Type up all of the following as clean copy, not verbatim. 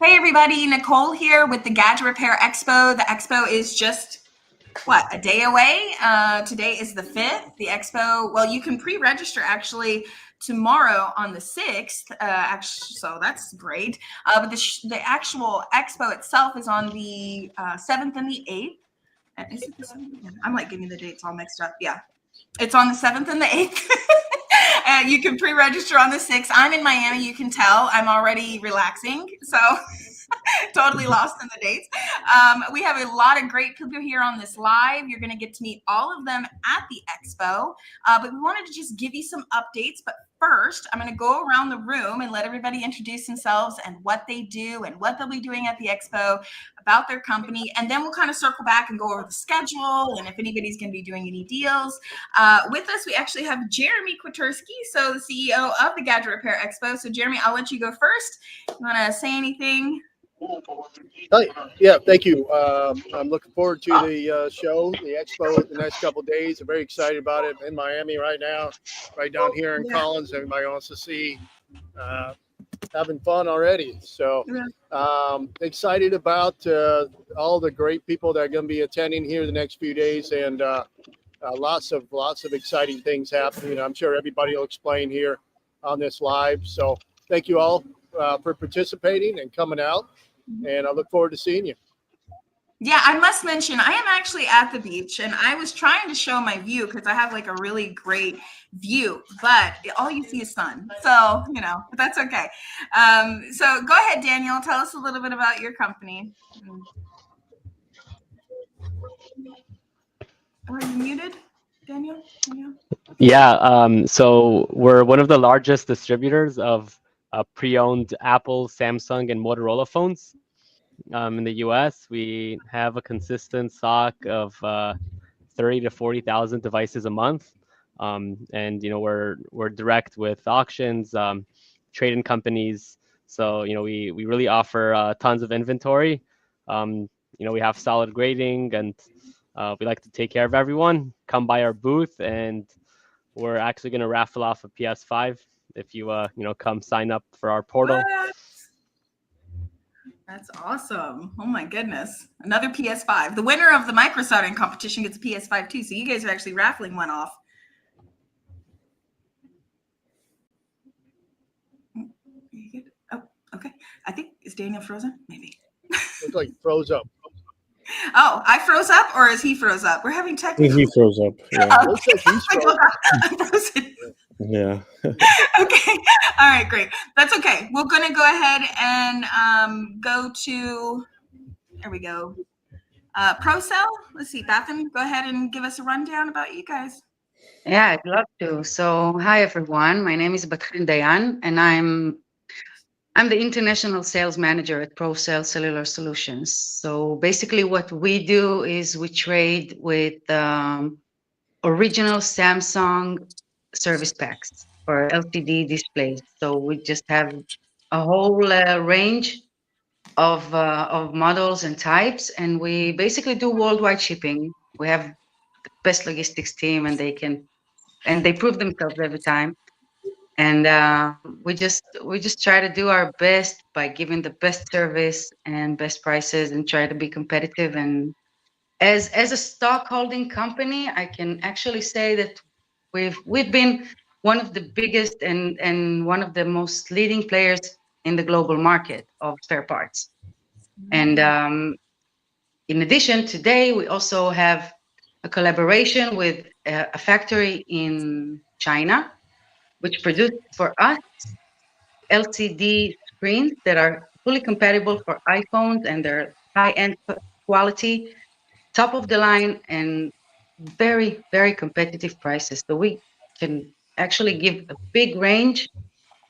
Hey everybody, Nicole here with the Gadget Repair Expo. The expo is just, a day away? Today is the 5th. The expo, well, you can pre-register actually tomorrow on the 6th, so that's great. But the actual expo itself is on the 7th and the 8th. Is it the 7th? I'm like getting the dates all mixed up. Yeah, it's on the 7th and the 8th. You can pre-register on the 6th. I'm in Miami, you can tell. I'm already relaxing, so totally lost in the dates. We have a lot of great people here on this live. You're going to get to meet all of them at the expo, but we wanted to just give you some updates. But first, I'm going to go around the room and let everybody introduce themselves and what they do and what they'll be doing at the expo, about their company, and then we'll kind of circle back and go over the schedule and if anybody's going to be doing any deals. With us, we actually have Jeremy Kwiatkowski, so the CEO of the Gadget Repair Expo. So Jeremy, I'll let you go first. You want to say anything? Hi. Yeah, thank you. I'm looking forward to the show, the expo, the next couple of days. I'm very excited about it. I'm in Miami right now, right down here in Collins. Everybody wants to see. Having fun already. So excited about all the great people that are going to be attending here the next few days, and lots of exciting things happening. I'm sure everybody will explain here on this live. So thank you all for participating and coming out, and I look forward to seeing you. Yeah, I must mention, I am actually at the beach, and I was trying to show my view because I have like a really great view, but all you see is sun. So, but that's okay. So go ahead, Daniel, tell us a little bit about your company. Are you muted, Daniel? Yeah, so we're one of the largest distributors of pre-owned Apple, Samsung, and Motorola phones. In the US, we have a consistent stock of 30 to 40,000 devices a month, and we're direct with auctions, trade-in companies. So we really offer tons of inventory. We have solid grading, and we like to take care of everyone. Come by our booth, and we're actually going to raffle off a PS5 if you come sign up for our portal. What? That's awesome. Oh my goodness. Another PS5. The winner of the micro soldering competition gets a PS5 too. So you guys are actually raffling one off. Oh, okay. I think, is Daniel frozen? Maybe. Looks like he froze up. Oh, I froze up, or is he froze up? We're having technical. He froze up. Yeah. Looks like he's frozen. I'm frozen. Yeah. Okay. All right, great. That's okay. We're going to go ahead and go to, there we go. ProCell. Let's see, Bethan, go ahead and give us a rundown about you guys. Yeah, I'd love to. So, hi everyone. My name is Bethan Dayan, and I'm the international sales manager at ProCell Cellular Solutions. So basically, what we do is we trade with original Samsung service packs or LCD displays. So we just have a whole range of models and types, and we basically do worldwide shipping. We have the best logistics team, and they prove themselves every time. And we just try to do our best by giving the best service and best prices, and try to be competitive. And as a stock holding company, I can actually say that we've been one of the biggest and one of the most leading players in the global market of spare parts. And in addition, today we also have a collaboration with a factory in China, which produced for us LCD screens that are fully compatible for iPhones, and they're high-end quality, top of the line, and very, very competitive prices. So we can actually give a big range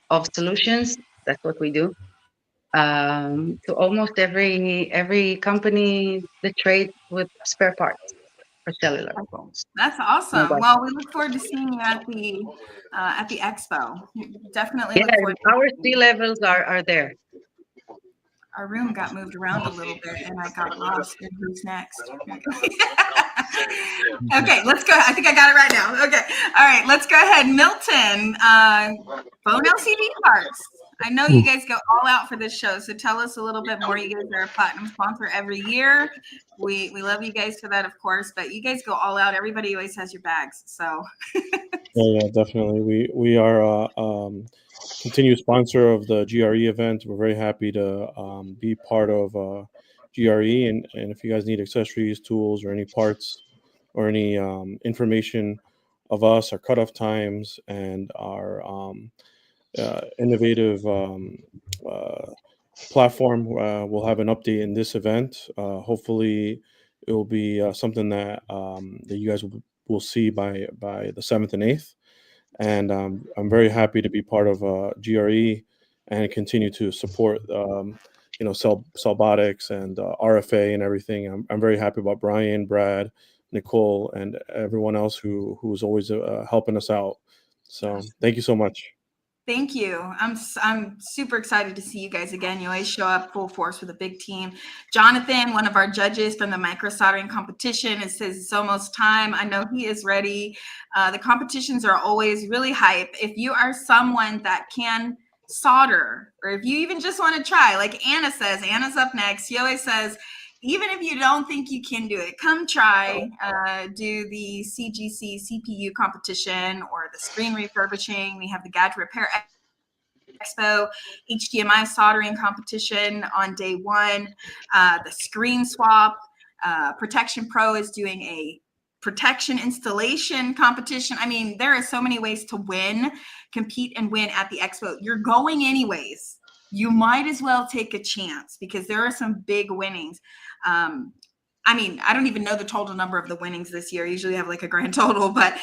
of solutions. That's what we do. To almost every company that trades with spare parts for cellular phones. That's awesome. Well, we look forward to seeing you at the expo. Definitely. Yeah, our sea levels are there. Our room got moved around a little bit, and I got lost. And who's next? Okay, let's go. I think I got it right now. Okay, all right, let's go ahead. Milton, phone LCD parts. I know you guys go all out for this show, so tell us a little bit more. You guys are a platinum sponsor every year. We love you guys for that, of course, but you guys go all out. Everybody always has your bags, so. Yeah, definitely. We are a continued sponsor of the GRE event. We're very happy to be part of GRE, and if you guys need accessories, tools, or any parts, or any information of us, our cutoff times, and our innovative platform, we'll have an update in this event. Hopefully, it will be something that that you guys will see by the 7th and 8th. And I'm very happy to be part of GRE and continue to support Cellbotics and RFA and everything. I'm very happy about Brian, Brad, Nicole, and everyone else who's always helping us out. So thank you so much. Thank you. I'm super excited to see you guys again. You always show up full force with a big team. Jonathan, one of our judges from the micro soldering competition, it says it's almost time. I know he is ready. The competitions are always really hype. If you are someone that can solder, or if you even just want to try, like Anna says, Anna's up next. She always says, even if you don't think you can do it, come try, do the CGC CPU competition or the screen refurbishing. We have the gadget repair expo, HDMI soldering competition on day one, the screen swap. Protection Pro is doing a protection installation competition. I mean, there are so many ways to win, compete and win at the expo. You're going anyways. You might as well take a chance because there are some big winnings. I mean, I don't even know the total number of the winnings this year. I usually have like a grand total, but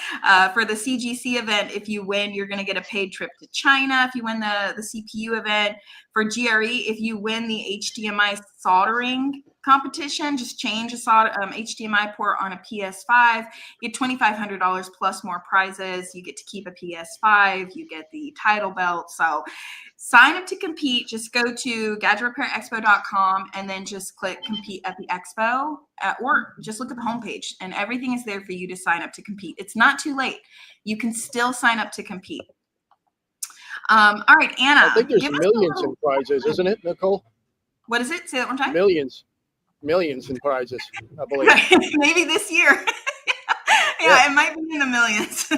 for the CGC event, if you win, you're going to get a paid trip to China. If you win the CPU event, for GRE, if you win the HDMI soldering competition, just change a HDMI port on a PS5, you get $2,500 plus more prizes. You get to keep a PS5, you get the title belt. So sign up to compete. Just go to gadgetrepairexpo.com and then just click compete at the expo, or just look at the homepage and everything is there for you to sign up to compete. It's not too late. You can still sign up to compete. All right, Anna. I think there's millions in prizes, isn't it, Nicole? What is it? Say that one time. Millions in prizes, I believe. Maybe this year. Yeah, it might be in the millions.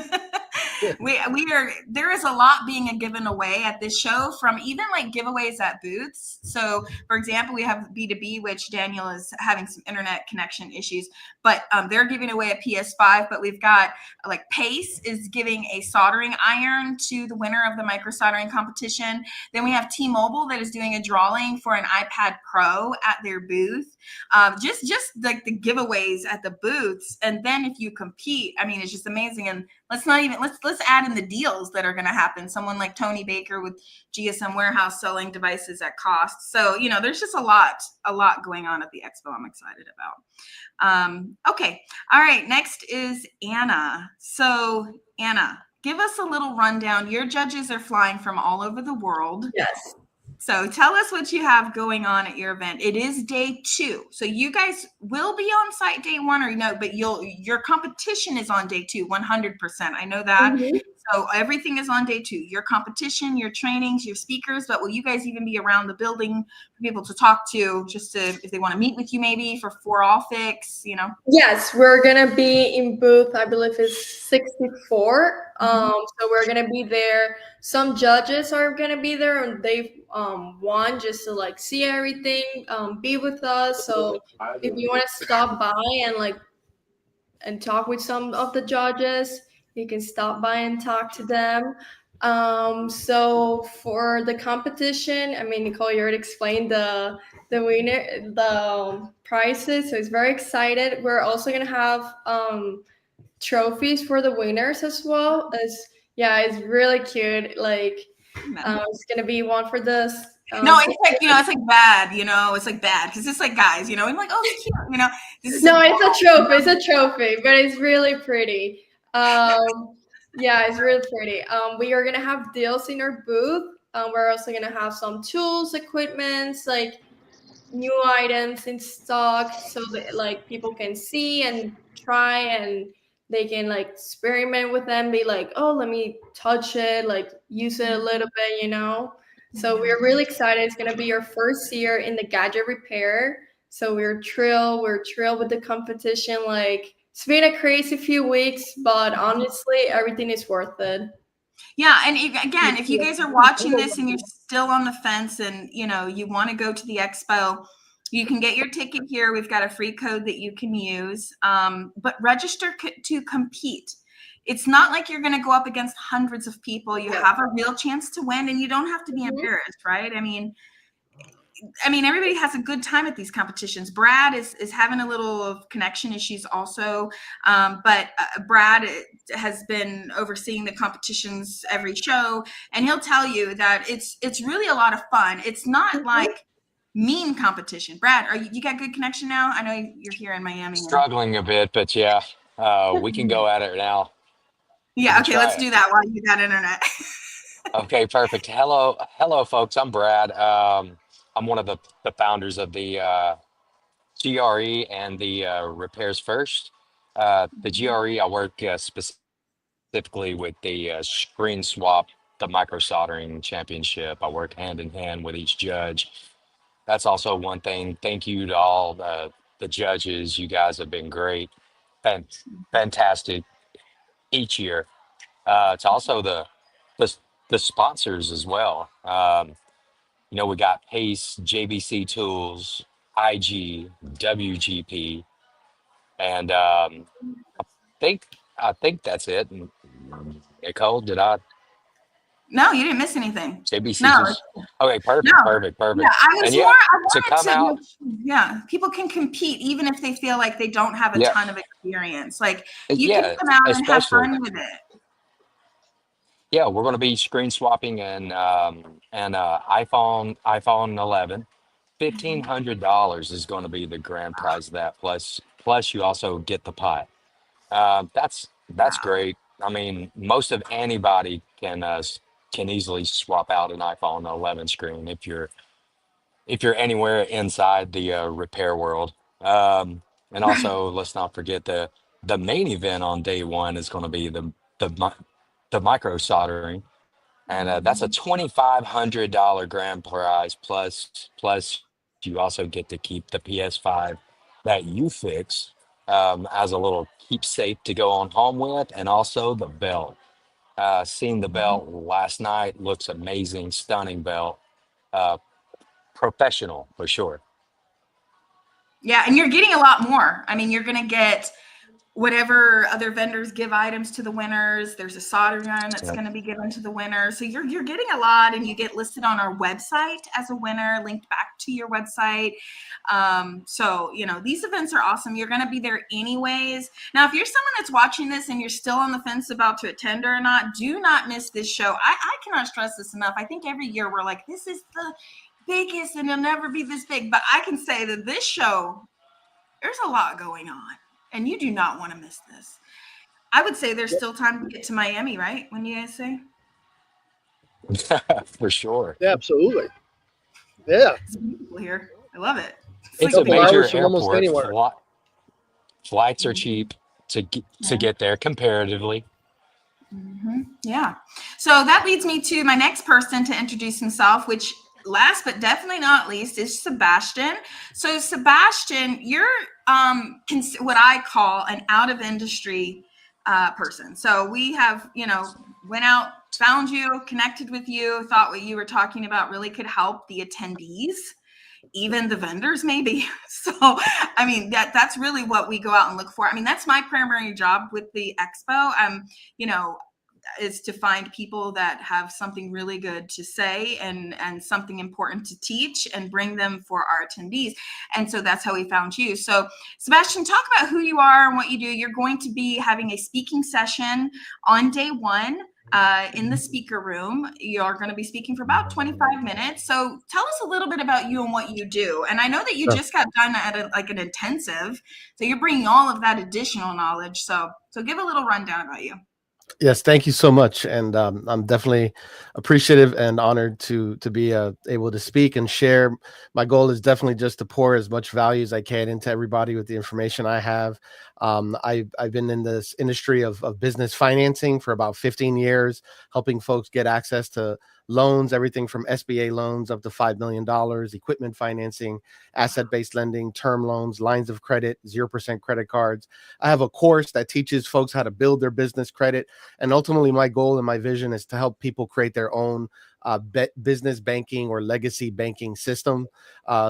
we are, there is a lot being given away at this show, from even like giveaways at booths. So for example, we have B2B, which Daniel is having some internet connection issues, but they're giving away a PS5. But we've got like Pace is giving a soldering iron to the winner of the micro soldering competition. Then we have T-Mobile that is doing a drawing for an iPad Pro at their booth. Just like the giveaways at the booths. And then if you compete, I mean, it's just amazing. And let's add in the deals that are going to happen. Someone like Tony Baker with GSM Warehouse selling devices at cost. So, you know, there's just a lot going on at the expo I'm excited about. Okay. All right. Next is Anna. So Anna, give us a little rundown. Your judges are flying from all over the world. Yes. So tell us what you have going on at your event. It is day 2. So you guys will be on site day 1, or but your competition is on day 2, 100%. I know that. Mm-hmm. So everything is on day 2. Your competition, your trainings, your speakers, but will you guys even be around the building for people to talk to, just to, if they want to meet with you maybe for all fix, you know? Yes, we're going to be in booth, I believe it's 64. So we're going to be there. Some judges are going to be there on day 1 just to like see everything, be with us. So if you want to stop by and talk with some of the judges, you can stop by and talk to them. So for the competition, I mean, Nicole, you already explained the winner, the prizes. So it's very excited. We're also gonna have trophies for the winners as well. It's really cute. Like it's gonna be one for this. No, it's like, you know, it's like bad, you know, it's like bad because it's like guys, you know, I'm like, oh, it's cute, you know. No, it's a trophy. It's a trophy, but it's really pretty. It's really pretty. We are gonna have deals in our booth. We're also gonna have some tools, equipments, like new items in stock, so that like people can see and try, and they can like experiment with them. Be like, oh, let me touch it, like use it a little bit, you know. So we're really excited. It's going to be our first year in the gadget repair. So we're thrilled. We're thrilled with the competition. Like, it's been a crazy few weeks, but honestly, everything is worth it. Yeah, and again, if you guys are watching this and you're still on the fence and you want to go to the expo, you can get your ticket here. We've got a free code that you can use, but register to compete. It's not like you're going to go up against hundreds of people. You have a real chance to win, and you don't have to be embarrassed, right? I mean, everybody has a good time at these competitions. Brad is having a little of connection issues also, but Brad has been overseeing the competitions every show, and he'll tell you that it's really a lot of fun. It's not like mean competition. Brad, you got good connection now? I know you're here in Miami. Struggling a bit, but yeah, we can go at it now. Yeah, okay, let's do that while you got internet. Okay, perfect. Hello, folks. I'm Brad. I'm one of the founders of the GRE and the Repairs First. The GRE, I work specifically with the screen swap, the micro soldering championship. I work hand in hand with each judge. That's also one thing. Thank you to all the judges. You guys have been great, fantastic each year. To also the the sponsors as well. We got Pace, JBC Tools, IG, WGP, and think I think that's it. And, Nicole, did I? No, you didn't miss anything. JBC No. Tools. Okay, perfect. No. Perfect. Yeah, I And wanted to come out. Yeah, people can compete even if they feel like they don't have a Yeah. ton of experience. Like, you Yeah, can come out and have especially. fun with it. Yeah, we're going to be screen swapping and iPhone 11. $1,500 is going to be the grand prize of that. Plus you also get the pot. That's Wow. great. I mean, most of anybody can easily swap out an iPhone 11 screen if you're anywhere inside the repair world. And also, let's not forget the main event on day one is going to be the micro soldering, and that's a $2,500 grand prize. Plus, you also get to keep the PS5 that you fix as a little keepsake to go on home with, and also the belt. Seeing the belt last night, looks amazing, stunning belt, uh, professional for sure. Yeah, and you're getting a lot more. You're going to get whatever other vendors give items to the winners. There's a soldering gun that's going to be given to the winner. So you're getting a lot, and you get listed on our website as a winner, linked back to your website. So these events are awesome. You're going to be there anyways. Now, if you're someone that's watching this and you're still on the fence about to attend or not, do not miss this show. I cannot stress this enough. I think every year we're like, this is the biggest and it'll never be this big. But I can say that this show, there's a lot going on. And you do not want to miss this. I would say there's still time to get to Miami, right? When you guys say? For sure. Yeah, absolutely. Yeah. It's beautiful here. I love it. It's like a major from almost airport. anywhere. Flights are cheap to get there comparatively. Mm-hmm. Yeah. So that leads me to my next person to introduce himself, which last but definitely not least is Sebastian. So Sebastian, you're what I call an out of industry person. So we have, went out, found you, connected with you, thought what you were talking about really could help the attendees, even the vendors maybe. So, that's really what we go out and look for. That's my primary job with the expo. Is to find people that have something really good to say and something important to teach and bring them for our attendees. And so that's how we found you. So Sebastian, talk about who you are and what you do. You're going to be having a speaking session on day one in the speaker room. You're going to be speaking for about 25 minutes. So tell us a little bit about you and what you do. And I know that you just got done at an intensive, so you're bringing all of that additional knowledge. So give a little rundown about you. Yes, thank you so much, and I'm definitely appreciative and honored to be able to speak and share. My goal is definitely just to pour as much value as I can into everybody with the information I have. I've been in this industry of business financing for about 15 years, helping folks get access to loans, everything from SBA loans up to $5 million, equipment financing, asset-based lending, term loans, lines of credit, 0% credit cards. I have a course that teaches folks how to build their business credit. And ultimately, my goal and my vision is to help people create their own business banking or legacy banking system.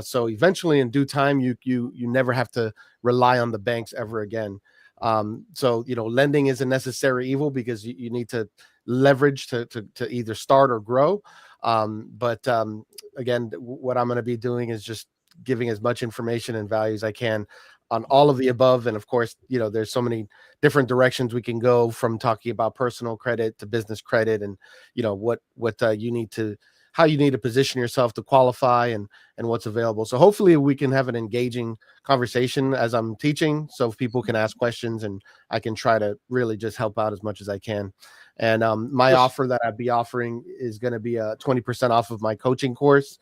So eventually, in due time, you never have to rely on the banks ever again. So, lending is a necessary evil because you need to leverage to either start or grow. But again, what I'm going to be doing is just giving as much information and value as I can on all of the above. And of course, there's so many different directions we can go, from talking about personal credit to business credit, and what you need to, how you need to position yourself to qualify, and what's available. So hopefully we can have an engaging conversation as I'm teaching, so people can ask questions and I can try to really just help out as much as I can. And my offer that I'd be offering is going to be a 20% off of my coaching course,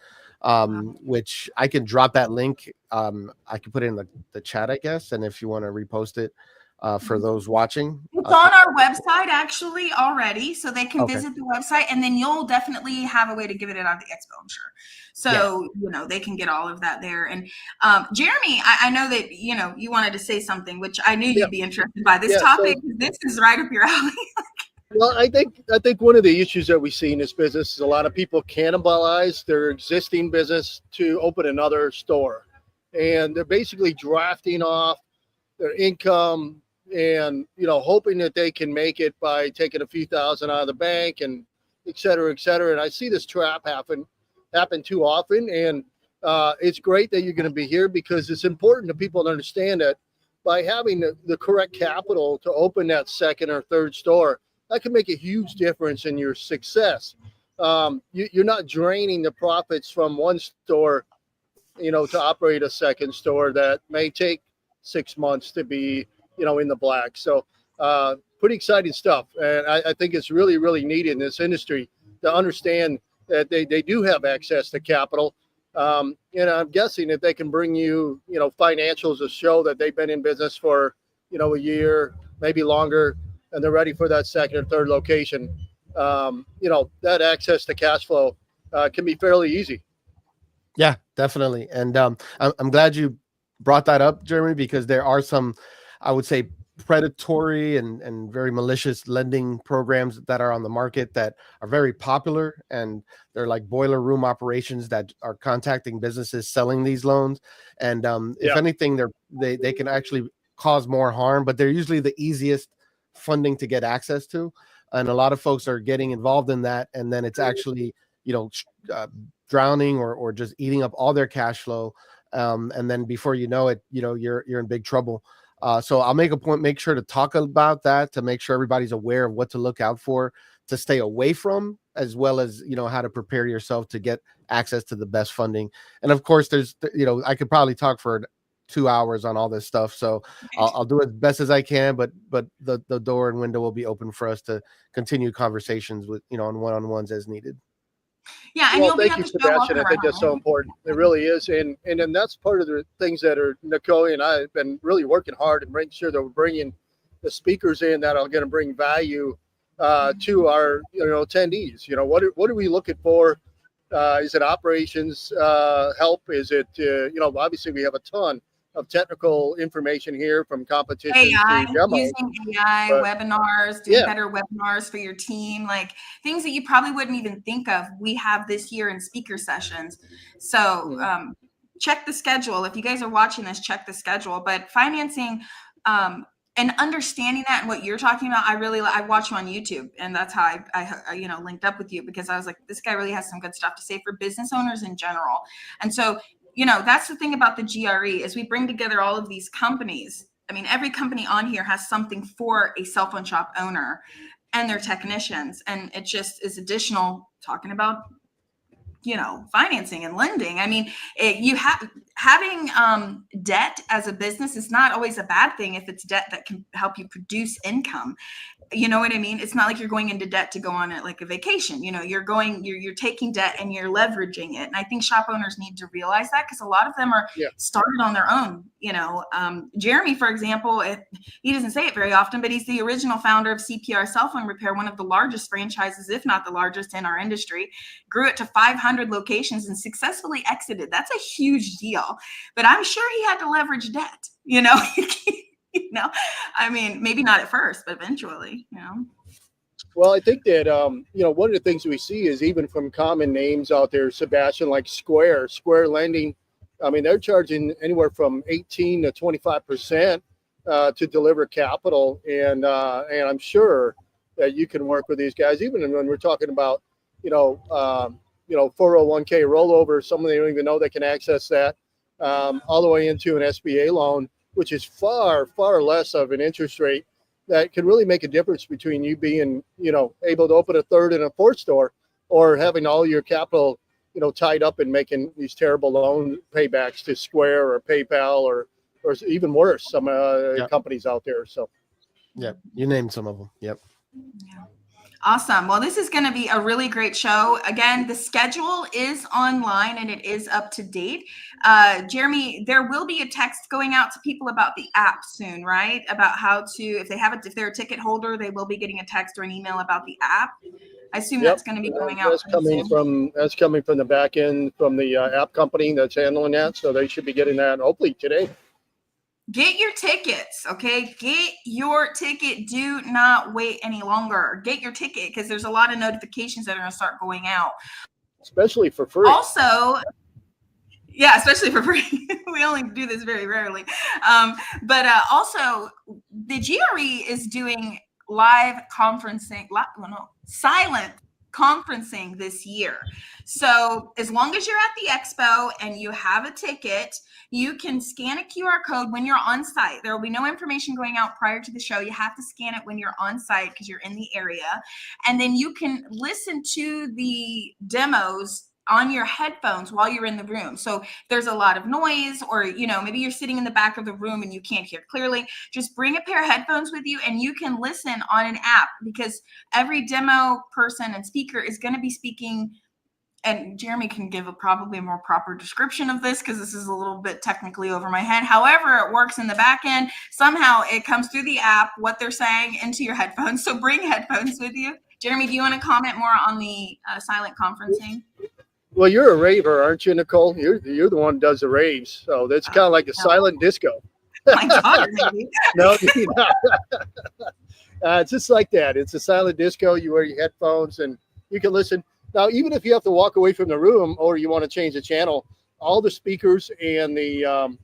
which I can drop that link. I can put it in the chat, I guess. And if you want to repost it for those watching. It's on our website actually already, so they can Okay. visit the website, and then you'll definitely have a way to give it on the expo, I'm sure. So, they can get all of that there. And Jeremy, I know that, you wanted to say something, which I knew you'd be interested by this topic. So, this is right up your alley. Well, I think one of the issues that we see in this business is a lot of people cannibalize their existing business to open another store. And they're basically drafting off their income and, hoping that they can make it by taking a few thousand out of the bank and et cetera, et cetera. And I see this trap happen too often. And it's great that you're going to be here, because it's important to people to understand that by having the correct capital to open that second or third store, that can make a huge difference in your success. You're not draining the profits from one store, to operate a second store that may take 6 months to be, in the black. So pretty exciting stuff. And I think it's really, really needed in this industry to understand that they do have access to capital. And I'm guessing that they can bring you, financials to show that they've been in business for, a year, maybe longer, and they're ready for that second or third location. That access to cash flow can be fairly easy. Yeah, definitely. And I'm glad you brought that up, Jeremy, because there are some, I would say, predatory and very malicious lending programs that are on the market that are very popular, and they're like boiler room operations that are contacting businesses selling these loans. And if anything, they can actually cause more harm, but they're usually the easiest funding to get access to. And a lot of folks are getting involved in that, and then it's actually, drowning or just eating up all their cash flow. And then before you know it, you're in big trouble. So I'll make a point, make sure to talk about that, to make sure everybody's aware of what to look out for, to stay away from, as well as, how to prepare yourself to get access to the best funding. And of course, there's, I could probably talk for 2 hours on all this stuff. So I'll do it as best as I can, but the door and window will be open for us to continue conversations with, on one-on-ones as needed. Yeah, and you'll be on the show. Sebastian. I think that's so important. It really is. And then that's part of the things that are Nicole and I have been really working hard and making sure that we're bringing the speakers in that are going to bring value to our attendees. What are we looking for? Is it operations help? Is it obviously we have a ton of technical information here, from competition AI, to demos. using AI, webinars, doing better webinars for your team, like things that you probably wouldn't even think of. We have this year in speaker sessions. So check the schedule. If you guys are watching this, check the schedule. But financing and understanding that and what you're talking about, I watch you on YouTube, and that's how I linked up with you, because I was like, this guy really has some good stuff to say for business owners in general. And so that's the thing about the GRE, is we bring together all of these companies. I mean, every company on here has something for a cell phone shop owner and their technicians. And it just is additional talking about financing and lending. I mean, having debt as a business is not always a bad thing if it's debt that can help you produce income. You know what I mean? It's not like you're going into debt to go on it like a vacation. You're taking debt and you're leveraging it. And I think shop owners need to realize that, because a lot of them are started on their own. Jeremy, for example, he doesn't say it very often, but he's the original founder of CPR Cell Phone Repair, one of the largest franchises, if not the largest in our industry, grew it to 500 locations and successfully exited. That's a huge deal, but I'm sure he had to leverage debt, I mean, maybe not at first, but eventually, Well, I think that, one of the things we see is even from common names out there, Sebastian, like Square Lending. I mean, they're charging anywhere from 18 to 25% to deliver capital. And I'm sure that you can work with these guys, even when we're talking about, 401k rollover, someone they don't even know they can access that, all the way into an SBA loan, which is far, far less of an interest rate that can really make a difference between you being, able to open a third and a fourth store, or having all your capital, tied up and making these terrible loan paybacks to Square or PayPal or even worse, some companies out there. So, you named some of them. Yep. Yeah. Awesome. Well, this is going to be a really great show. Again, the schedule is online and it is up to date. Jeremy, there will be a text going out to people about the app soon, right? About how to, if they're a ticket holder, they will be getting a text or an email about the app. I assume that's going to be going out. That's coming from the back end from the app company that's handling that. So they should be getting that hopefully today. Get your tickets, okay? Get your ticket. Do not wait any longer. Get your ticket, because there's a lot of notifications that are going to start going out. Especially for free. Also, especially for free. We only do this very rarely. But also, the GRE is doing silent conferencing this year. So as long as you're at the expo and you have a ticket, you can scan a QR code when you're on site. There will be no information going out prior to the show. You have to scan it when you're on site because you're in the area. And then you can listen to the demos on your headphones while you're in the room. So there's a lot of noise, or maybe you're sitting in the back of the room and you can't hear clearly, just bring a pair of headphones with you and you can listen on an app, because every demo person and speaker is going to be speaking. And Jeremy can give probably a more proper description of this, because this is a little bit technically over my head. However, it works in the back end. Somehow it comes through the app, what they're saying, into your headphones. So bring headphones with you. Jeremy, do you want to comment more on the silent conferencing? Well, you're a raver, aren't you, Nicole? You're the one who does the raves. So that's kind of like a silent disco. My daughter, maybe. No, it's just like that. It's a silent disco. You wear your headphones and you can listen. Now, even if you have to walk away from the room or you want to change the channel, all the speakers and the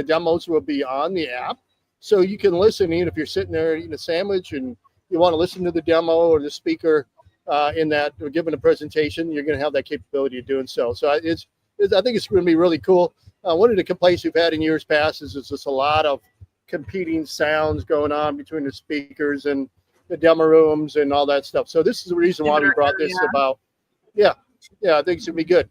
demos will be on the app. So you can listen even if you're sitting there eating a sandwich and you want to listen to the demo or the speaker in that, or giving a presentation, you're going to have that capability of doing so. So I think it's going to be really cool. One of the complaints we've had in years past is there's just a lot of competing sounds going on between the speakers and the demo rooms and all that stuff. So this is the reason why we brought this about. I think it's going to be good.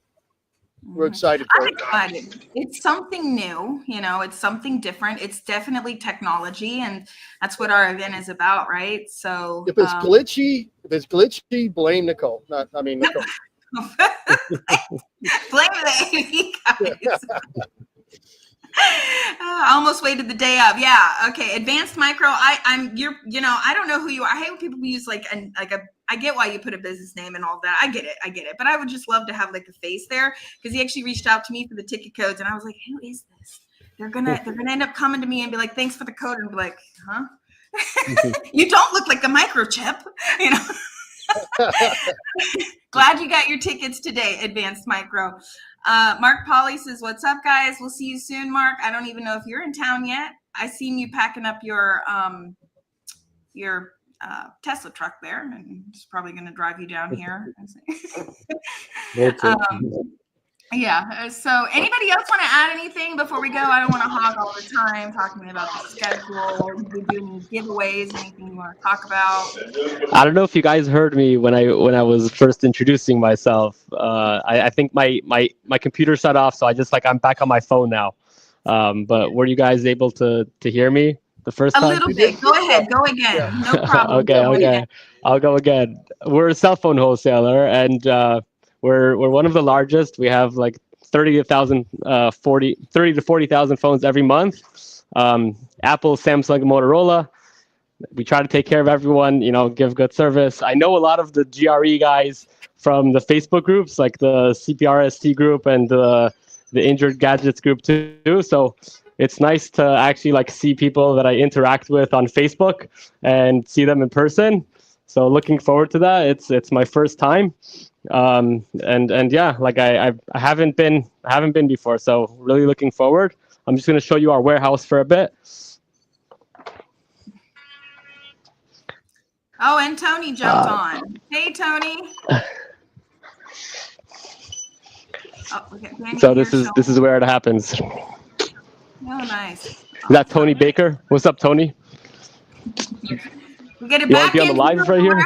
We're excited for it. I'm excited. It's something new, it's something different. It's definitely technology, and that's what our event is about, right? So if it's glitchy, blame Nicole. Nicole. Blame the AV guys. I almost waited the day of. Yeah. Okay. Advanced Micro. I don't know who you are. I hate when people use I get why you put a business name and all that. I get it. But I would just love to have like a face there, because he actually reached out to me for the ticket codes, and I was like, who is this? They're gonna end up coming to me and be like, thanks for the code, and be like, huh? You don't look like a microchip, Glad you got your tickets today, Advanced Micro. Mark Polly says, what's up, guys? We'll see you soon, Mark. I don't even know if you're in town yet. I seen you packing up your Tesla truck there, and it's probably going to drive you down here. Yeah. So anybody else want to add anything before we go? I don't want to hog all the time talking about the schedule. We do giveaways. Anything you want to talk about? I don't know if you guys heard me when I was first introducing myself. I think my computer shut off, so I'm back on my phone now. But were you guys able to hear me the first A time? little bit. Go ahead. Go again. No problem. Okay, Go again. I'll go again. We're a cell phone wholesaler, and we're one of the largest. We have like 30 to 40,000 phones every month. Apple, Samsung, Motorola. We try to take care of everyone, give good service. I know a lot of the GRE guys from the Facebook groups, like the CPRST group and the Injured Gadgets group too. So it's nice to actually see people that I interact with on Facebook and see them in person. So looking forward to that. It's my first time, and yeah, I haven't been before, so really looking forward. I'm just gonna show you our warehouse for a bit. Oh, and Tony jumped on. Hey, Tony. Oh, okay. So this is where it happens. Oh, nice. Is that Tony Baker? What's up, Tony? We get it You back want to be on the live right here?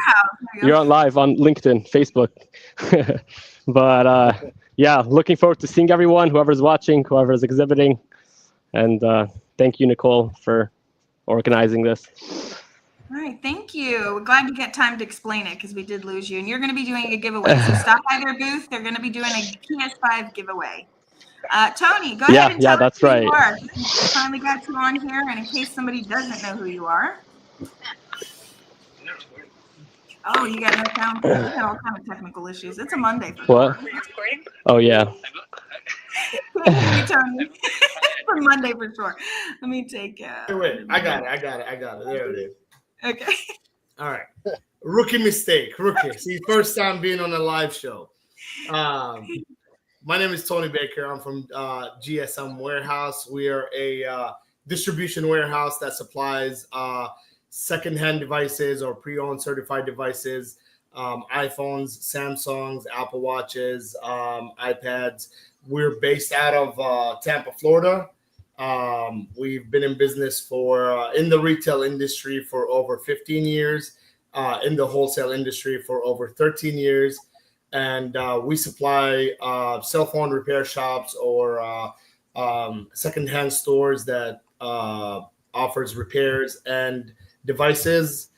You're on live on LinkedIn, Facebook. But yeah, looking forward to seeing everyone, whoever's watching, whoever's exhibiting. And thank you, Nicole, for organizing this. All right, thank you. We're glad you get time to explain it because we did lose you. And you're going to be doing a giveaway. So stop by their booth. They're going to be doing a PS5 giveaway. Tony, go ahead and tell us who you are. We finally got you on here, and in case somebody doesn't know who you are. Oh, you got no sound. You got all kind of technical issues. It's a Monday for what? Sure. Oh yeah. Tony. For Monday for sure. Let me take. Wait, I got it. There it is. Okay. All right. Rookie mistake. See, first time being on a live show. My name is Tony Baker. I'm from GSM Warehouse. We are a distribution warehouse that supplies secondhand devices or pre-owned certified devices, iPhones, Samsungs, Apple Watches, iPads. We're based out of Tampa, Florida. We've been in business for in the retail industry for over 15 years, in the wholesale industry for over 13 years. And we supply cell phone repair shops or secondhand stores that offers repairs and devices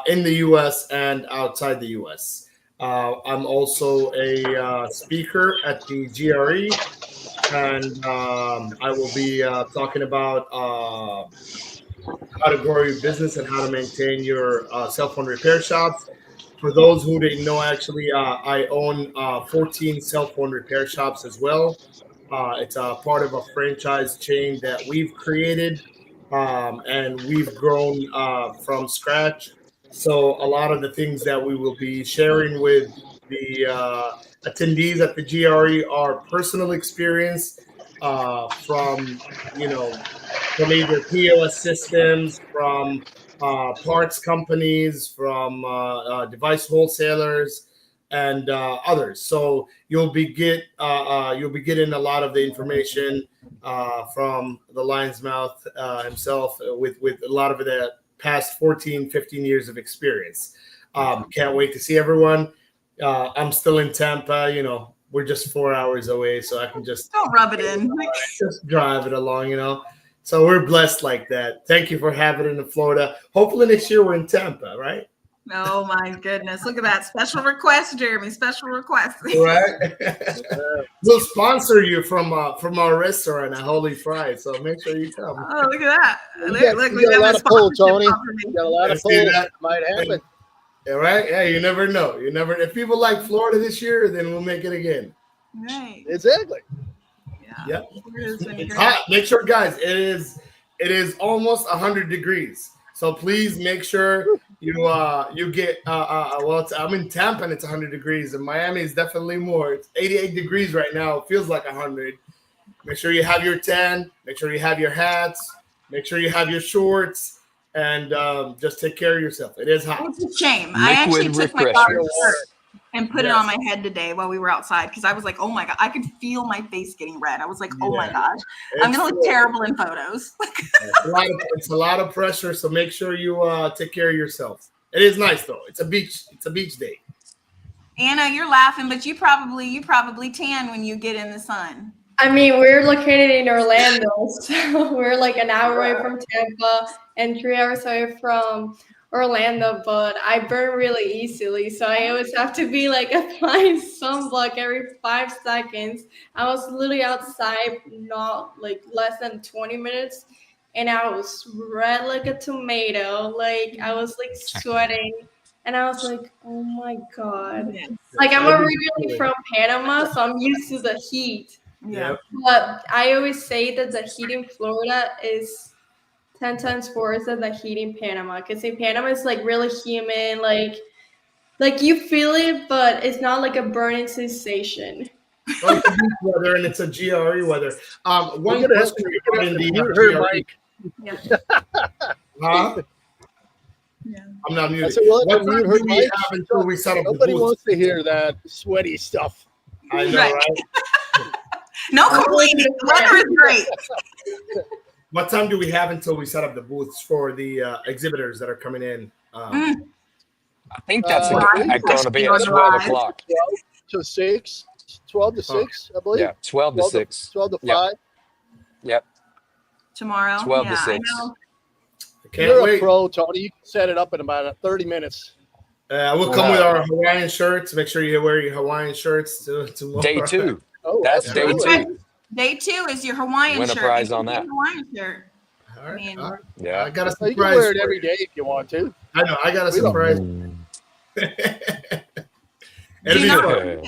in the U.S. and outside the U.S. I'm also a speaker at the GRE. And I will be talking about how to grow your business and how to maintain your cell phone repair shops. For those who didn't know, actually, I own 14 cell phone repair shops as well. It's a part of a franchise chain that we've created, and we've grown from scratch. So a lot of the things that we will be sharing with the attendees at the GRE are personal experience from either POS systems, from parts companies, from device wholesalers, and others. So you'll be getting a lot of the information from the lion's mouth himself with a lot of the past 14, 15 years of experience. Can't wait to see everyone. I'm still in Tampa. We're just 4 hours away, so I can just don't rub it in. Just drive it along, So we're blessed like that. Thank you for having it in Florida. Hopefully next year we're in Tampa, right? Oh my goodness! Look at that special request, Jeremy. Special request. Right. We'll sponsor you from our restaurant at Holy Fry, so make sure you come. Oh, look at that! We got a lot of pull, Tony. We got a lot of pull. That might happen. Yeah, right? Yeah, you never know. If people like Florida this year, then we'll make it again. Right. Exactly. Yeah. It's hot. Make sure, guys, it is almost 100 degrees. So please make sure you get I'm in Tampa and it's 100 degrees, and Miami is definitely more. It's 88 degrees right now. It feels like 100. Make sure you have your tan. Make sure you have your hats. Make sure you have your shorts. And just take care of yourself. It is hot. It's a shame. Liquid I actually took my daughter. and put it on my head today while we were outside because I was like, oh my God, I could feel my face getting red. I was like, oh my gosh, I'm going to look terrible in photos. It's a lot of pressure, so make sure you take care of yourself. It is nice though. It's a beach day. Anna, you're laughing, but you probably tan when you get in the sun. I mean, we're located in Orlando, so we're like an hour away from Tampa and 3 hours away from Orlando, but I burn really easily, so I always have to be like applying sunblock every 5 seconds. I was literally outside not like less than 20 minutes, and I was red like a tomato. Like I was like sweating, and I was like, oh my God. Like I'm originally from Panama, so I'm used to the heat. Yeah. But I always say that the heat in Florida is 10 times worse than the heat in Panama. Because in Panama, it's like really humid, like you feel it, but it's not like a burning sensation. Well, it's a beach weather and it's a GRE weather. One question regarding the Mike. Yeah. Huh? Yeah. I'm not muted. Said, well, what time do we have until we set up the Nobody booth? wants to hear that sweaty stuff. I know, right? No complaining. The weather is great. What time do we have until we set up the booths for the exhibitors that are coming in? I think that's I going to be at 12 o'clock. 12 to 6, 12 to 6, I believe. Yeah, 12 to 6. 12 to 5. Yep. Yep. Tomorrow. 12 yeah, to 6. I know. You're a pro, Tony. You can set it up in about 30 minutes. We'll come with our Hawaiian shirts. Make sure you wear your Hawaiian shirts tomorrow. Day 2. Oh, that's day 2. Day 2 is your Hawaiian Win a shirt. prize on that. Hawaiian shirt. All right. I mean, all right. Yeah. I got a surprise. You can wear it every day if you want to. I know. I got a surprise. It'll be fun.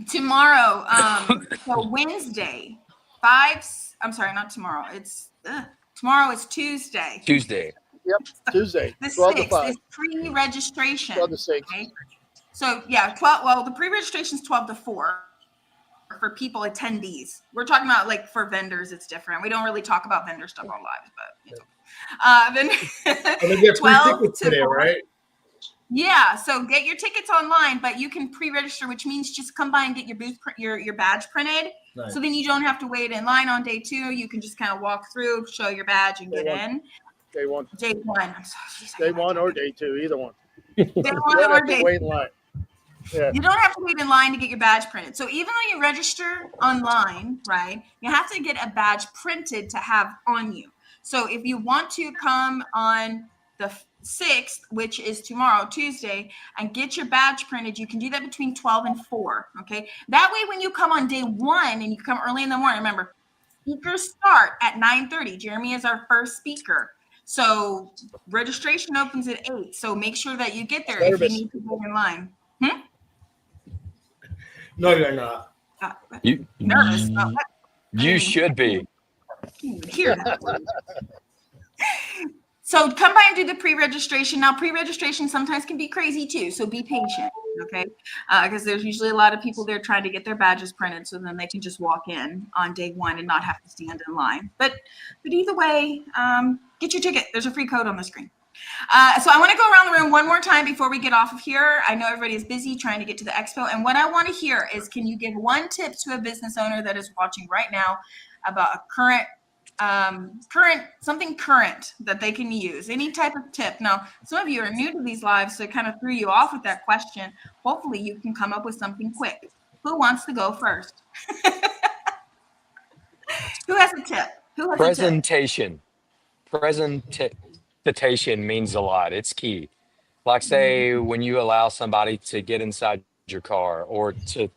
Tomorrow, so Wednesday, I'm sorry, not tomorrow. Tomorrow is Tuesday. Tuesday. Yep, Tuesday. The 12 to 6th 5. is pre-registration. 12 to 6. Okay? So yeah, 12. Well, the pre-registration is 12 to 4 for people attendees. We're talking about like for vendors, it's different. We don't really talk about vendor stuff on live, but then And they get free 12 tickets to today, 4. right? Yeah, so get your tickets online, but you can pre-register, which means just come by and get your booth, your badge printed. Nice. So then you don't have to wait in line on day 2. You can just kind of walk through, show your badge, and get in. Day 1. Day 1. I'm sorry. Day 1 or day 2, either one. Day 1 or day 2. Wait in line. Yeah. You don't have to wait in line to get your badge printed. So even though you register online, right, you have to get a badge printed to have on you. So if you want to come on the 6th, which is tomorrow, Tuesday, and get your badge printed, you can do that between 12 and 4. Okay. That way, when you come on day 1 and you come early in the morning, remember, speakers start at 9:30. Jeremy is our first speaker. So registration opens at 8. So make sure that you get there if you need to go in line. No, you're not. You Nervous. You should be. Hear that. So come by and do the pre-registration. Now, pre-registration sometimes can be crazy too, so be patient, okay? Because there's usually a lot of people there trying to get their badges printed, so then they can just walk in on day 1 and not have to stand in line. But either way, get your ticket. There's a free code on the screen. So I want to go around the room one more time before we get off of here. I know everybody is busy trying to get to the expo, and what I want to hear is, can you give one tip to a business owner that is watching right now about a something current that they can use, any type of tip. Now, some of you are new to these lives, so it kind of threw you off with that question. Hopefully you can come up with something quick. Who wants to go first? Who has a tip? Presentation. Presentation means a lot. It's key. Like say when you allow somebody to get inside your car or to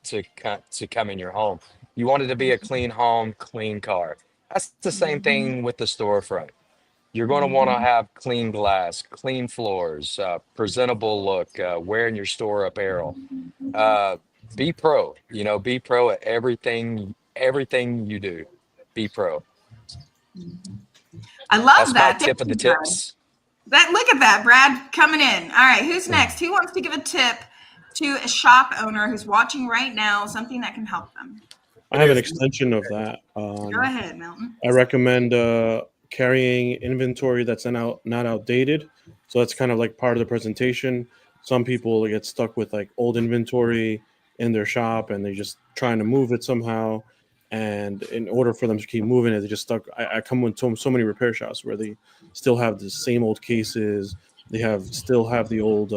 come in your home, you want it to be a clean home, clean car. That's the same thing with the storefront. You're going to want to have clean glass, clean floors, presentable look, wearing your store apparel. Be pro. Be pro at everything you do. Be pro. I love That's that. my tip of the tips. Look at that, Brad coming in. All right, who's next? Who wants to give a tip to a shop owner who's watching right now, something that can help them? I have an extension of that. Go ahead, Milton. I recommend carrying inventory that's not outdated. So that's kind of like part of the presentation. Some people get stuck with like old inventory in their shop and they're just trying to move it somehow. And in order for them to keep moving it, they just stuck. I come into so many repair shops where they still have the same old cases. They still have the old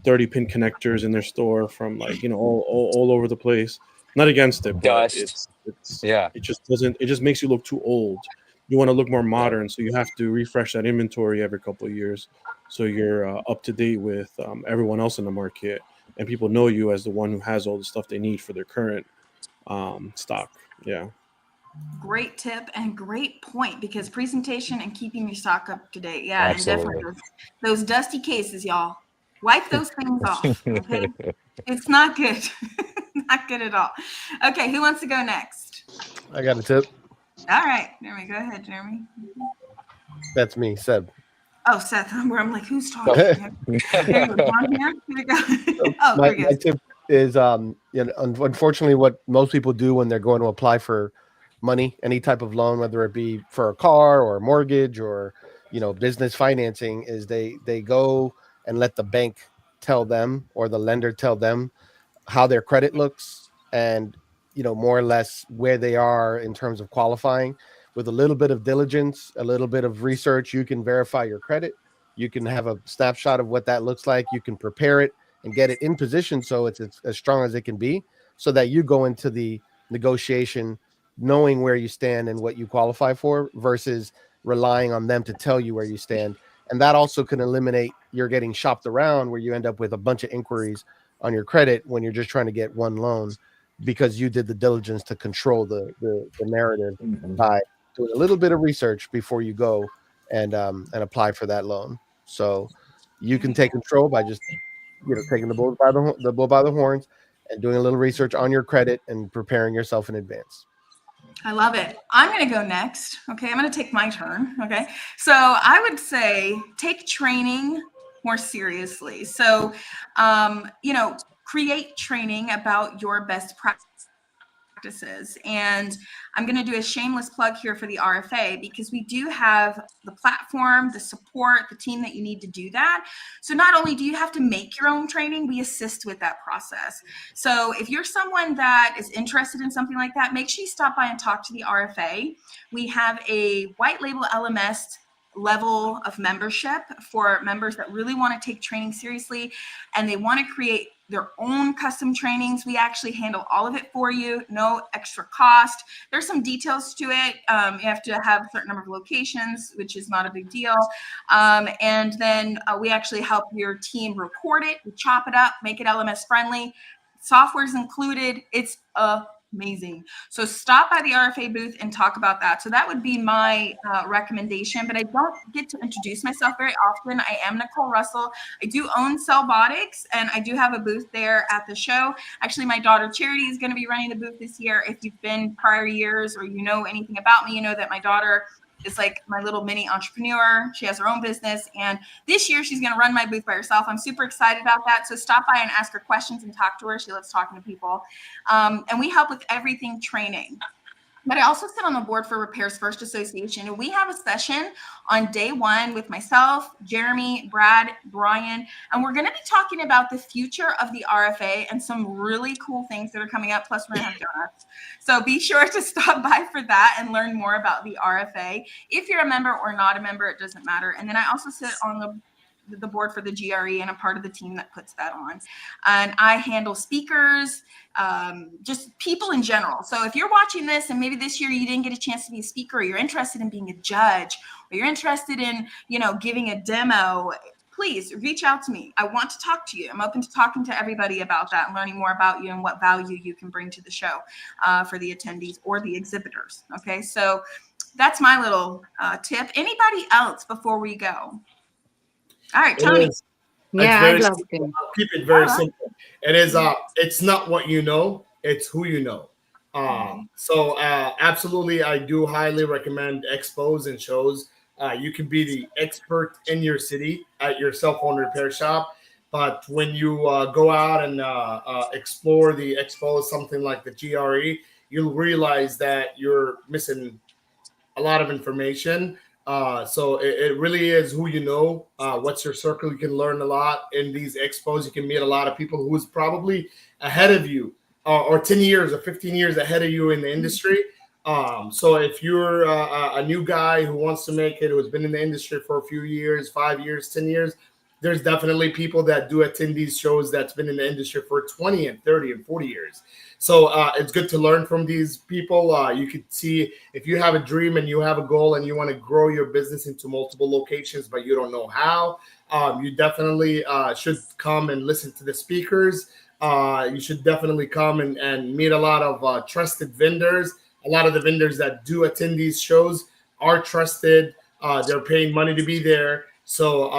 30-pin connectors in their store from like, all over the place. Not against it, but Dust. it's Yeah. it just doesn't. It just makes you look too old. You want to look more modern, so you have to refresh that inventory every couple of years, so you're up to date with everyone else in the market, and people know you as the one who has all the stuff they need for their current stock. Yeah. Great tip and great point, because presentation and keeping your stock up to date. Yeah, and definitely Absolutely. those dusty cases, y'all. Wipe those things off. Okay. It's not good. Not good at all. Okay, who wants to go next? I got a tip. All right, Jeremy, go ahead, Jeremy. That's me, Seb. Oh, Seth, where I'm like, who's talking? There you go, John here. Here we go. Oh, my, there he my goes. tip is unfortunately what most people do when they're going to apply for money, any type of loan, whether it be for a car or a mortgage or business financing, is they go and let the bank tell them or the lender tell them how their credit looks and more or less where they are in terms of qualifying. With a little bit of diligence, a little bit of research, you can verify your credit. You can have a snapshot of what that looks like. You can prepare it and get it in position so it's as strong as it can be, so that you go into the negotiation knowing where you stand and what you qualify for, versus relying on them to tell you where you stand. And that also can eliminate you're getting shopped around, where you end up with a bunch of inquiries on your credit when you're just trying to get one loan, because you did the diligence to control the narrative by doing a little bit of research before you go and apply for that loan. So you can take control by just taking the bull by the horns and doing a little research on your credit and preparing yourself in advance. I love it. I'm going to go next. Okay. I'm going to take my turn. Okay. So I would say take training more seriously. So, create training about your best practices. And I'm going to do a shameless plug here for the RFA, because we do have the platform, the support, the team that you need to do that. So not only do you have to make your own training, we assist with that process. So if you're someone that is interested in something like that, make sure you stop by and talk to the RFA. We have a white label LMS level of membership for members that really want to take training seriously and they want to create their own custom trainings. We actually handle all of it for you, no extra cost. There's some details to it. You have to have a certain number of locations, which is not a big deal. And then we actually help your team record it, we chop it up, make it LMS friendly. Software's included. It's amazing. So stop by the RFA booth and talk about that. So that would be my recommendation, but I don't get to introduce myself very often. I am Nicole Russell. I do own Cellbotics, and I do have a booth there at the show. Actually, my daughter Charity is going to be running the booth this year. If you've been prior years or you know anything about me, you know that my daughter is like my little mini entrepreneur. She has her own business. And this year she's going to run my booth by herself. I'm super excited about that. So stop by and ask her questions and talk to her. She loves talking to people. And we help with everything training. But I also sit on the board for Repairs First Association. And we have a session on day one with myself, Jeremy, Brad, Brian. And we're going to be talking about the future of the RFA and some really cool things that are coming up. Plus, we're going to have donuts. So be sure to stop by for that and learn more about the RFA. If you're a member or not a member, it doesn't matter. And then I also sit on the board for the GRE and a part of the team that puts that on. And I handle speakers, just people in general. So if you're watching this and maybe this year you didn't get a chance to be a speaker, or you're interested in being a judge, or you're interested in, giving a demo, please reach out to me. I want to talk to you. I'm open to talking to everybody about that and learning more about you and what value you can bring to the show for the attendees or the exhibitors. Okay, so that's my little tip. Anybody else before we go? All right, Tony. Yeah, I'd love to. I'll keep it very simple. It is it's not what you know, it's who you know. So absolutely, I do highly recommend expos and shows. You can be the expert in your city at your cell phone repair shop, but when you go out and explore the expo, something like the GRE, you'll realize that you're missing a lot of information So it really is who you know. What's your circle? You can learn a lot in these expos. You can meet a lot of people who's probably ahead of you, or 10 years or 15 years ahead of you in the industry. So if you're a new guy who wants to make it, who has been in the industry for a few years, 5 years, 10 years, there's definitely people that do attend these shows that's been in the industry for 20 and 30 and 40 years. So it's good to learn from these people. You could see if you have a dream and you have a goal and you want to grow your business into multiple locations, but you don't know how, you definitely should come and listen to the speakers. You should definitely come and meet a lot of trusted vendors. A lot of the vendors that do attend these shows are trusted. They're paying money to be there. So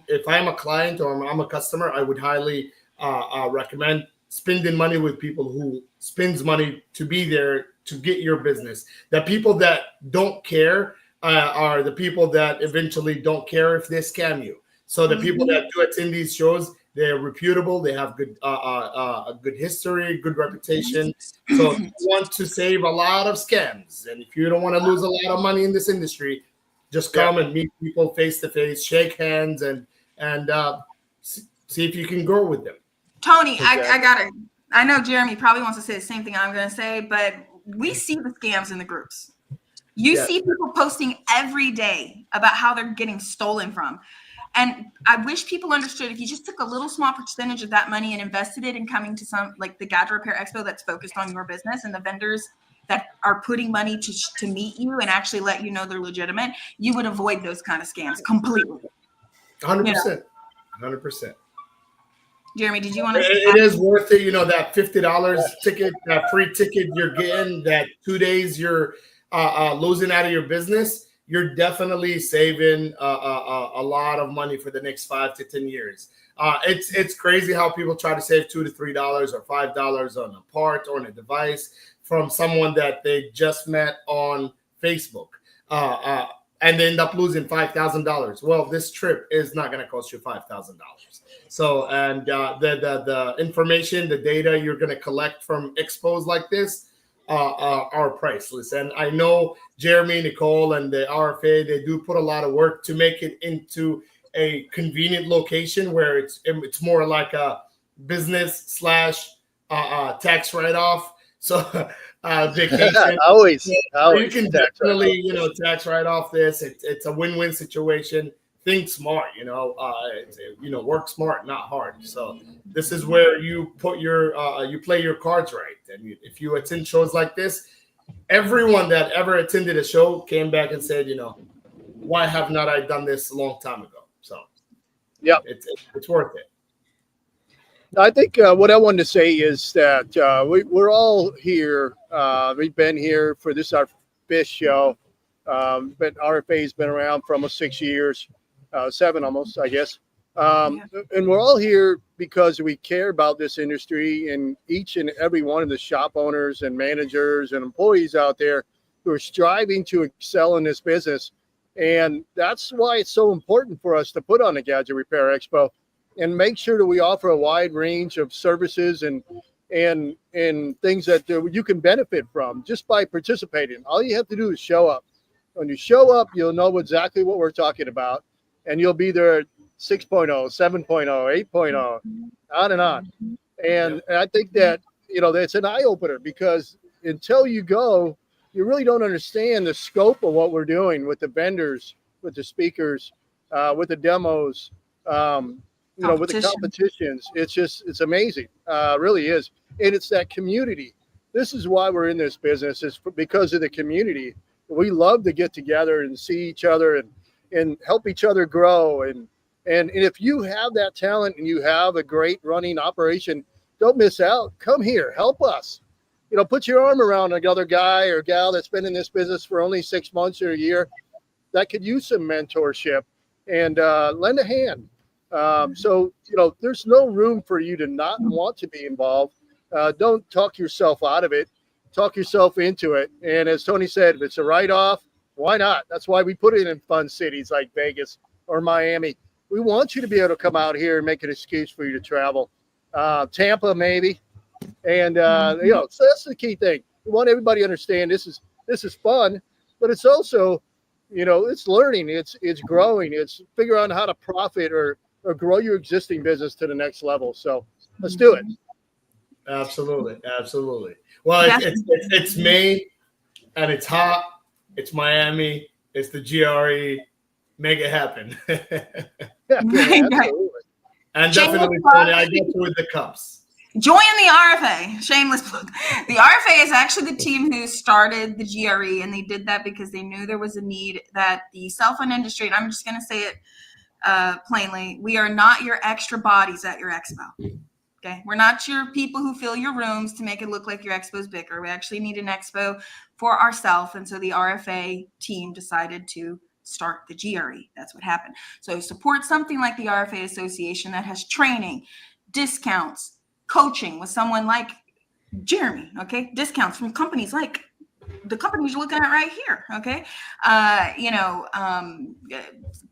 if I'm a client or I'm a customer, I would highly recommend spending money with people who spends money to be there to get your business. The people that don't care are the people that eventually don't care if they scam you. So the people that do attend these shows, they're reputable. They have good a good history, good reputation. So if you want to save a lot of scams, and if you don't want to lose a lot of money in this industry, just come and meet people face to face, shake hands, and see if you can grow with them. Tony, exactly. I know Jeremy probably wants to say the same thing I'm going to say, but we see the scams in the groups. You see people posting every day about how they're getting stolen from. And I wish people understood if you just took a little small percentage of that money and invested it in coming to some like the Gadget Repair Expo that's focused on your business, and the vendors that are putting money to meet you and actually let you know they're legitimate, you would avoid those kind of scams completely. 100%. 100%. Jeremy, did you want to? It is worth it. You know, that $50 ticket, that free ticket you're getting, that 2 days you're losing out of your business. You're definitely saving a lot of money for the next 5 to 10 years. It's crazy how people try to save $2 to $3 or $5 on a part or on a device from someone that they just met on Facebook, and they end up losing $5,000. Well, this trip is not going to cost you $5,000. So, and the information, the data you're going to collect from expos like this are priceless. And I know Jeremy, Nicole, and the RFA, they do put a lot of work to make it into a convenient location where it's more like a business slash tax write-off. So vacation. always. You can definitely, tax write off this. It's a win-win situation. Think smart, work smart, not hard. So this is where you put you play your cards right. And if you attend shows like this, everyone that ever attended a show came back and said, why have not I done this a long time ago? So yeah, it's worth it. I think what I wanted to say is that we're all here. We've been here for this our 5th show. But RFA's been around for almost 6 years, 7 almost, I guess. And we're all here because we care about this industry, and each and every one of the shop owners and managers and employees out there who are striving to excel in this business. And that's why it's so important for us to put on the Gadget Repair Expo and make sure that we offer a wide range of services and things that you can benefit from just by participating. All you have to do is show up. When you show up, you'll know exactly what we're talking about, and you'll be there at 6.0, 7.0, 8.0, on and on. And I think that, that's an eye opener, because until you go, you really don't understand the scope of what we're doing with the vendors, with the speakers, with the demos, with the competitions. It's amazing. Really is. And it's that community. This is why we're in this business, is because of the community. We love to get together and see each other and help each other grow. And if you have that talent and you have a great running operation, don't miss out. Come here, help us. Put your arm around another guy or gal that's been in this business for only 6 months or a year that could use some mentorship, and lend a hand. So, there's no room for you to not want to be involved. Don't talk yourself out of it. Talk yourself into it. And as Tony said, if it's a write-off, why not? That's why we put it in fun cities like Vegas or Miami. We want you to be able to come out here and make an excuse for you to travel. Tampa, maybe. And, so that's the key thing. We want everybody to understand this is fun, but it's also it's learning, it's growing, it's figuring out how to profit or grow your existing business to the next level. So let's do it. Absolutely. Well, it's May and it's hot. It's Miami. It's the GRE. Make it happen. Absolutely. And definitely, Tony, I get you with the cups. Join the RFA. Shameless plug. The RFA is actually the team who started the GRE, and they did that because they knew there was a need that the cell phone industry, and I'm just going to say it plainly, we are not your extra bodies at your expo. Okay, we're not your people who fill your rooms to make it look like your expo's bigger. We actually need an expo for ourselves, and so the RFA team decided to start the GRE. That's what happened. So support something like the RFA Association that has training, discounts, coaching with someone like Jeremy, okay? Discounts from companies like the companies you're looking at right here, okay?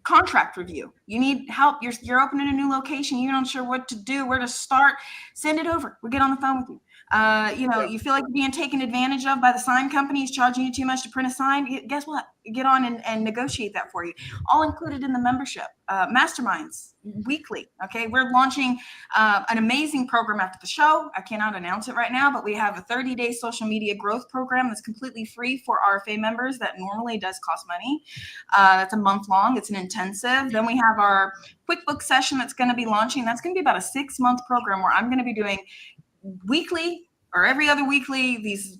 Contract review. You need help. You're opening a new location. You're not sure what to do, where to start. Send it over. We'll get on the phone with you. You feel like you're being taken advantage of by the sign companies, charging you too much to print a sign. Guess what? Get on and negotiate that for you. All included in the membership. Masterminds weekly. Okay, we're launching an amazing program after the show. I cannot announce it right now, but we have a 30-day social media growth program that's completely free for RFA members. That normally does cost money. That's a month long. It's an intensive. Then we have our QuickBooks session that's going to be launching. That's going to be about a 6-month program where I'm going to be doing weekly or every other weekly these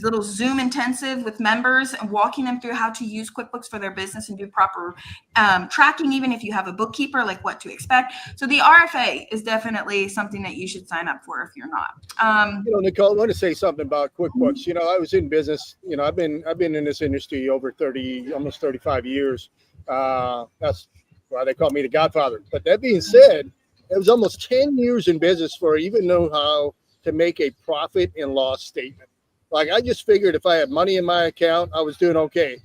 little Zoom intensive with members and walking them through how to use QuickBooks for their business and do proper tracking, even if you have a bookkeeper, like what to expect. So the RFA is definitely something that you should sign up for if you're not. Nicole, I want to say something about QuickBooks. I was in business. I've been in this industry over almost 35 years. That's why they call me the Godfather. But that being said, it was almost 10 years in business before I even know how to make a profit and loss statement. Like, I just figured if I had money in my account, I was doing okay.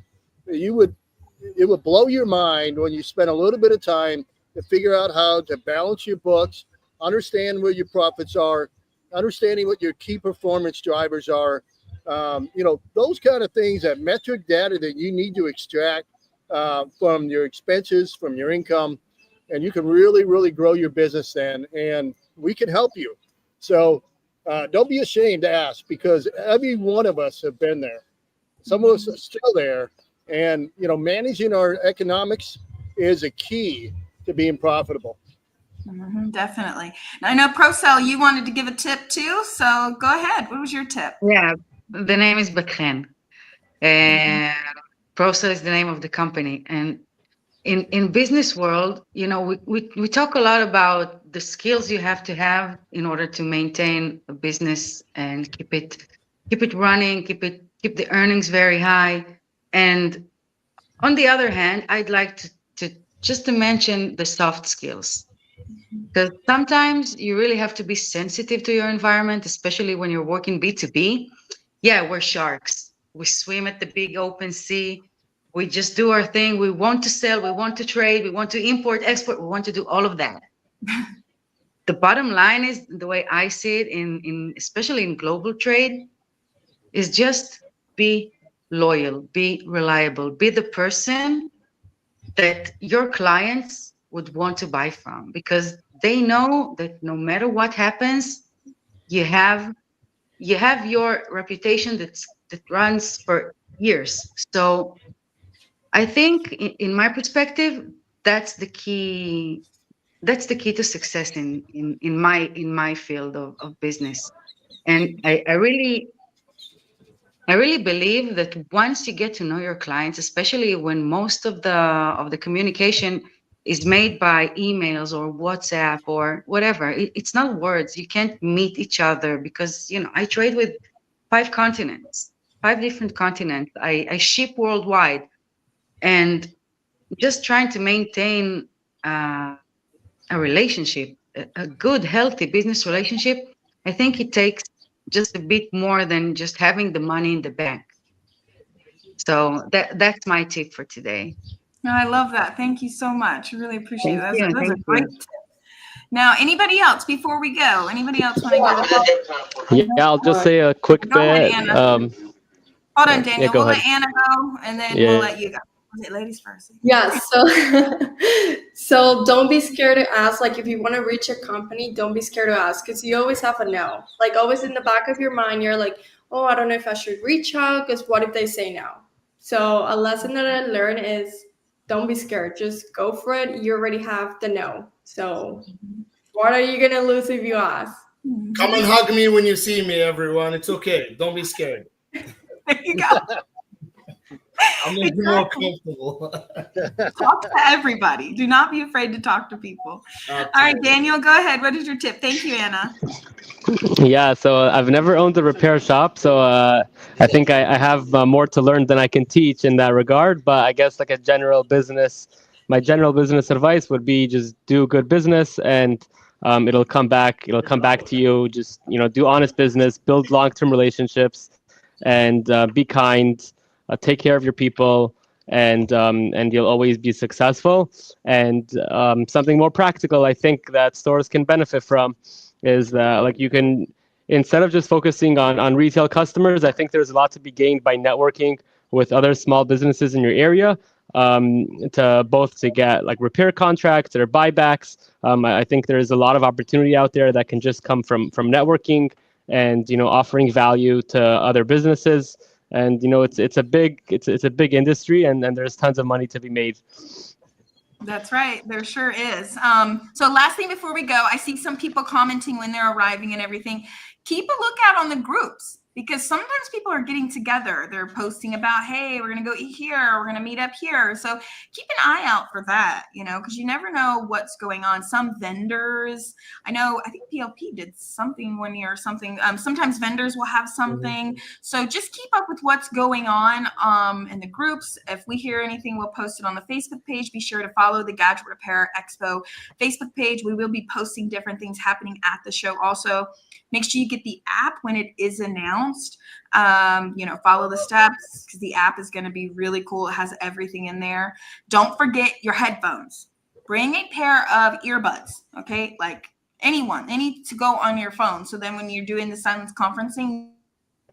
It would blow your mind when you spend a little bit of time to figure out how to balance your books, understand where your profits are, understanding what your key performance drivers are. Those kind of things, that metric data that you need to extract from your expenses, from your income, and you can really, really grow your business then, and we can help you. So don't be ashamed to ask, because every one of us have been there. Some of us are still there, and managing our economics is a key to being profitable. Definitely. Now, I know ProCell, you wanted to give a tip too, so go ahead. What was your tip? Yeah, the name is Bakren. ProCell is the name of the company, and in business world, we talk a lot about the skills you have to have in order to maintain a business and keep it running, keep the earnings very high. And on the other hand, I'd like to mention the soft skills, because sometimes you really have to be sensitive to your environment, especially when you're working B2B. Yeah, we're sharks. We swim at the big open sea. We just do our thing. We want to sell. We want to trade. We want to import, export. We want to do all of that. The bottom line is, the way I see it, especially in global trade, is just be loyal, be reliable, be the person that your clients would want to buy from, because they know that no matter what happens, you have your reputation that runs for years. So I think, in my perspective, that's the key. That's the key to success in my field of business. And I really believe that once you get to know your clients, especially when most of the communication is made by emails or WhatsApp or whatever, it's not words. You can't meet each other, because I trade with 5 different continents. I ship worldwide. And just trying to maintain a relationship, a good, healthy business relationship, I think it takes just a bit more than just having the money in the bank. So that's my tip for today. No, I love that. Thank you so much. I really appreciate it. That's a great you. tip. Now, anybody else before we go? Anybody else want to go? Yeah, I'll just say a quick Go ahead, bit. Anna. Hold on, Daniel. go We'll ahead. let Anna go, and then we'll let you go. Was it ladies first? Yeah, so don't be scared to ask. Like if you want to reach a company, don't be scared to ask because you always have a no. Like always in the back of your mind, you're like, oh, I don't know if I should reach out because what if they say no? So a lesson that I learned is don't be scared. Just go for it. You already have the no. So what are you gonna lose if you ask? Come and hug me when you see me, everyone. It's okay. Don't be scared. There you go. I'm making you more comfortable. Talk to everybody. Do not be afraid to talk to people. All right, Daniel, go ahead. What is your tip? Thank you, Anna. Yeah, so I've never owned a repair shop, so I think I have more to learn than I can teach in that regard. But I guess like my general business advice would be just do good business, and it'll come back. It'll come back to you. Just do honest business, build long-term relationships, and be kind. Take care of your people, and you'll always be successful. And something more practical, I think that stores can benefit from is that like you can, instead of just focusing on retail customers, I think there's a lot to be gained by networking with other small businesses in your area, to get like repair contracts or buybacks. I think there's a lot of opportunity out there that can just come from networking and offering value to other businesses. And it's a big industry, and there's tons of money to be made. That's right. There sure is. So last thing before we go, I see some people commenting when they're arriving and everything. Keep a lookout on the groups because sometimes people are getting together. They're posting about, hey, we're going to go eat here. We're going to meet up here. So keep an eye out for that, because you never know what's going on. Some vendors, I think PLP did something one year or something. Sometimes vendors will have something. So just keep up with what's going on in the groups. If we hear anything, we'll post it on the Facebook page. Be sure to follow the Gadget Repair Expo Facebook page. We will be posting different things happening at the show also. Make sure you get the app when it is announced. Follow the steps because the app is going to be really cool. It has everything in there. Don't forget your headphones. Bring a pair of earbuds, okay? Like any to go on your phone. So then when you're doing the silence conferencing,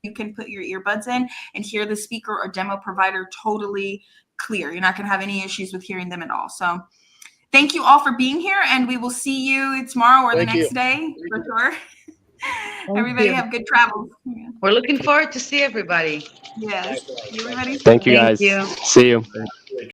you can put your earbuds in and hear the speaker or demo provider totally clear. You're not going to have any issues with hearing them at all. So thank you all for being here, and we will see you tomorrow or the next day for sure. Everybody have good travels. We're looking forward to see everybody. Yes. Everybody. Thank you, guys. Thank you. See you.